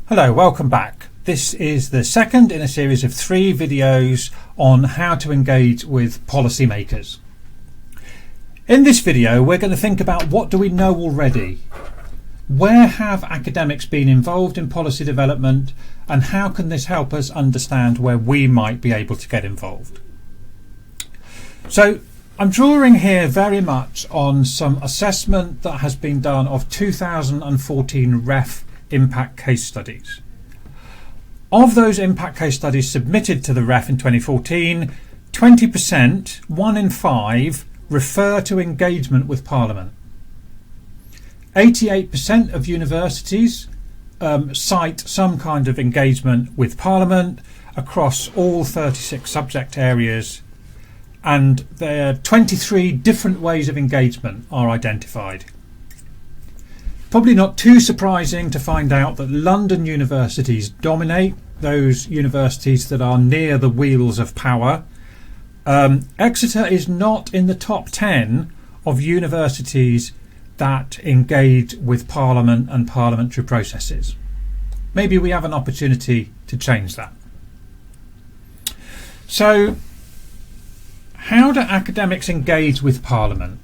Hello, welcome back. This is the second in a series of 3 videos on how to engage with policymakers. In this video, we're going to think about what do we know already? Where have academics been involved in policy development, and how can this help us understand where we might be able to get involved? So I'm drawing here very much on some assessment that has been done of 2014 REF impact case studies. Of those impact case studies submitted to the REF in 2014, 20%, 1 in 5, refer to engagement with Parliament. 88% of universities cite some kind of engagement with Parliament across all 36 subject areas, and there are 23 different ways of engagement are identified. Probably not too surprising to find out that London universities dominate, those universities that are near the wheels of power. Exeter is not in the top 10 of universities that engage with Parliament and parliamentary processes. Maybe we have an opportunity to change that. So, how do academics engage with Parliament?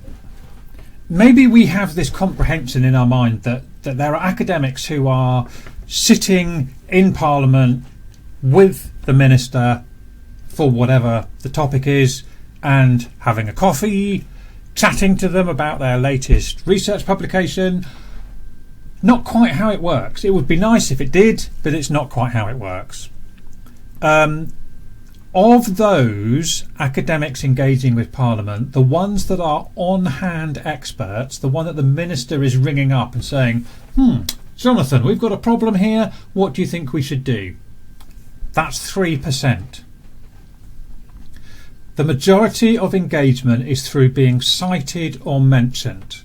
Maybe we have this comprehension in our mind that there are academics who are sitting in Parliament with the minister for whatever the topic is and having a coffee, chatting to them about their latest research publication. Not quite how it works. It would be nice if it did, but it's not quite how it works. Of those academics engaging with Parliament, the ones that are on-hand experts, the one that the minister is ringing up and saying, Jonathan, we've got a problem here, what do you think we should do? That's 3%. The majority of engagement is through being cited or mentioned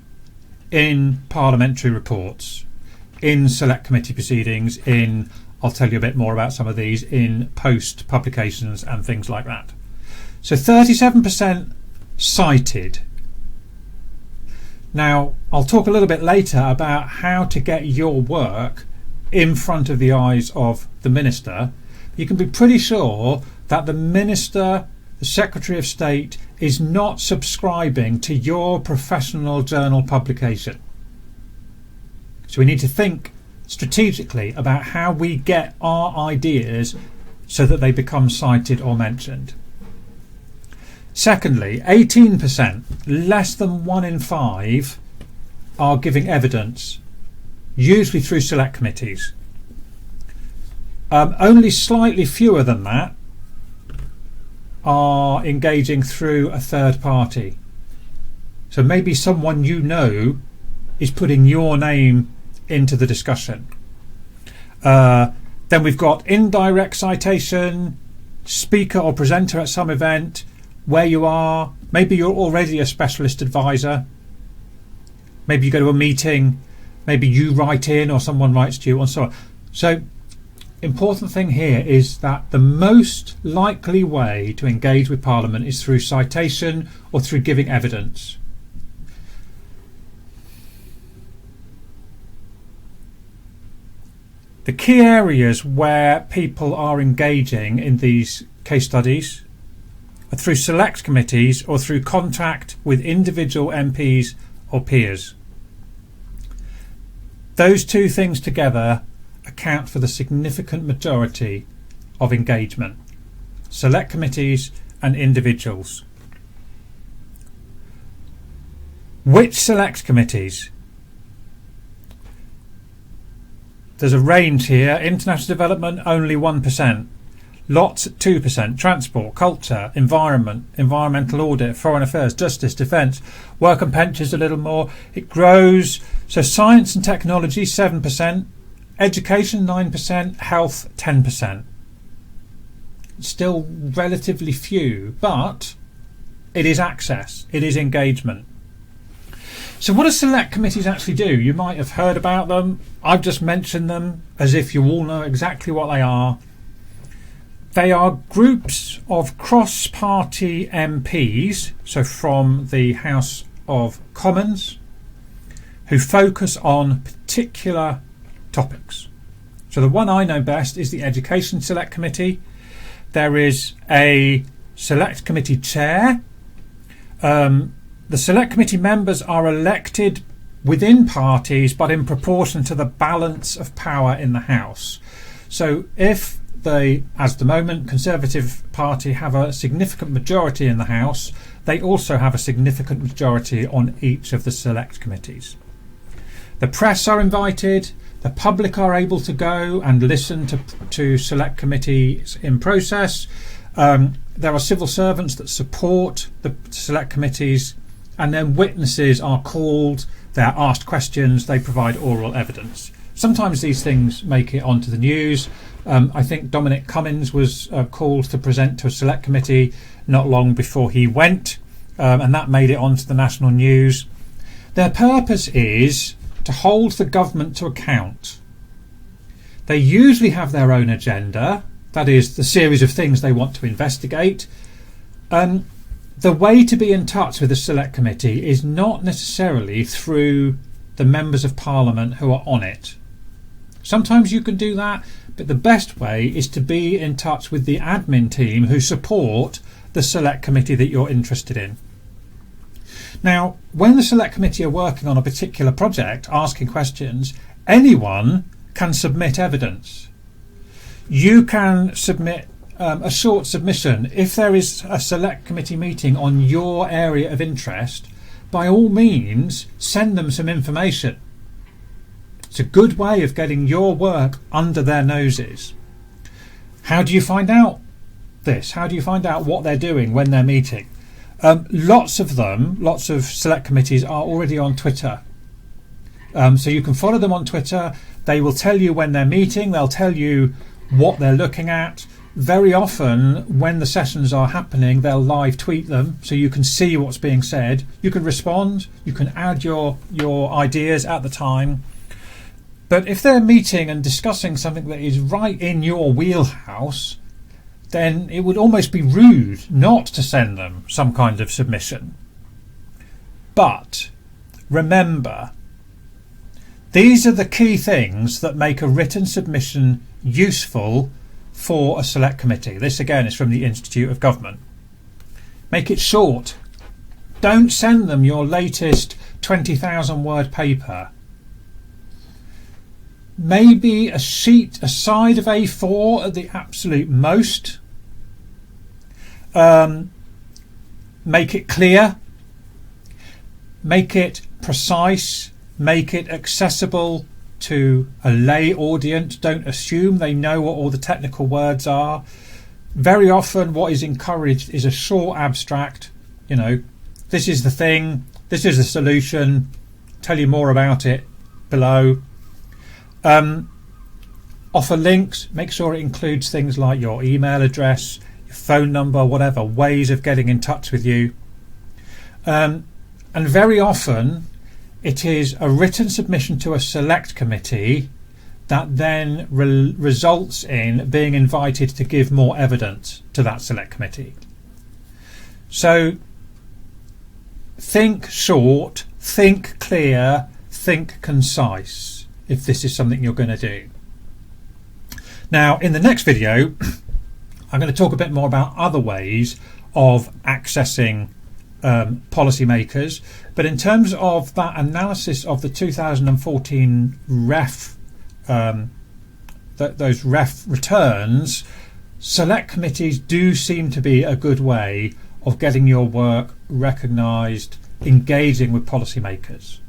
in parliamentary reports, in select committee proceedings, I'll tell you a bit more about some of these, in post publications and things like that. So 37% cited. Now, I'll talk a little bit later about how to get your work in front of the eyes of the minister. You can be pretty sure that the minister, the Secretary of State, is not subscribing to your professional journal publication. So we need to think strategically about how we get our ideas so that they become cited or mentioned. Secondly, 18%, less than 1 in 5, are giving evidence, usually through select committees. Only slightly fewer than that are engaging through a third party. So maybe someone you know is putting your name into the discussion. Then we've got indirect citation, speaker or presenter at some event, where you are. Maybe you're already a specialist advisor. Maybe you go to a meeting, maybe you write in or someone writes to you and so on. So, important thing here is that the most likely way to engage with Parliament is through citation or through giving evidence. The key areas where people are engaging in these case studies are through select committees or through contact with individual MPs or peers. Those two things together account for the significant majority of engagement. Select committees and individuals. Which select committees? There's a range here. International development, only 1%. Lots at 2%. Transport, culture, environment, environmental audit, foreign affairs, justice, defence. Work and pensions a little more. It grows. So science and technology, 7%. Education, 9%. Health, 10%. Still relatively few, but it is access. It is engagement. So what do select committees actually do? You might have heard about them. I've just mentioned them as if you all know exactly what they are. They are groups of cross-party MPs, so from the House of Commons, who focus on particular topics. So So the one I know best is the Education Select Committee. There is a Select Committee chair. The Select Committee members are elected within parties, but in proportion to the balance of power in the House. So if they, as the moment, Conservative Party have a significant majority in the House, they also have a significant majority on each of the Select Committees. The press are invited, the public are able to go and listen to Select Committees in process. There are civil servants that support the Select Committees, and then witnesses are called, they're asked questions, they provide oral evidence. Sometimes these things make it onto the news. I think Dominic Cummings was called to present to a Select Committee not long before he went, and that made it onto the national news. Their purpose is to hold the government to account. They usually have their own agenda, that is, the series of things they want to investigate. The way to be in touch with the Select Committee is not necessarily through the members of Parliament who are on it. Sometimes you can do that, but the best way is to be in touch with the admin team who support the Select Committee that you're interested in. Now, when the Select Committee are working on a particular project, asking questions, anyone can submit evidence. You can submit a short submission. If there is a Select Committee meeting on your area of interest, by all means send them some information. It's a good way of getting your work under their noses. How do you find out this? How do you find out what they're doing when they're meeting? Lots of Select Committees are already on Twitter. So you can follow them on Twitter. They will tell you when they're meeting. They'll tell you what they're looking at. Very often when the sessions are happening, they'll live tweet them so you can see what's being said. You can respond. You can add your ideas at the time. But if they're meeting and discussing something that is right in your wheelhouse, then it would almost be rude not to send them some kind of submission. But remember, these are the key things that make a written submission useful for a Select Committee. This again is from the Institute of Government. Make it short. Don't send them your latest 20,000 word paper. Maybe a sheet, a side of A4 at the absolute most. Make it clear. Make it precise. Make it accessible to a lay audience. Don't assume they know what all the technical words are. Very often what is encouraged is a short abstract. You know, this is the thing, this is the solution, tell you more about it below. Offer links, make sure it includes things like your email address, your phone number, whatever, ways of getting in touch with you. And very often it is a written submission to a Select Committee that then results in being invited to give more evidence to that Select Committee. So think short, think clear, think concise if this is something you're going to do. Now in the next video I'm going to talk a bit more about other ways of accessing policymakers, but in terms of that analysis of the 2014 REF, those REF returns, Select Committees do seem to be a good way of getting your work recognised, engaging with policymakers.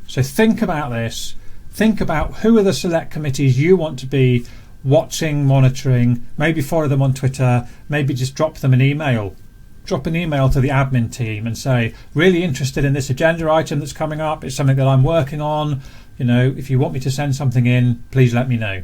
So think about this, think about who are the Select Committees you want to be watching, monitoring, maybe follow them on Twitter, maybe just drop them an email. Drop an email to the admin team and say, really interested in this agenda item that's coming up, it's something that I'm working on, you know, if you want me to send something in, please let me know.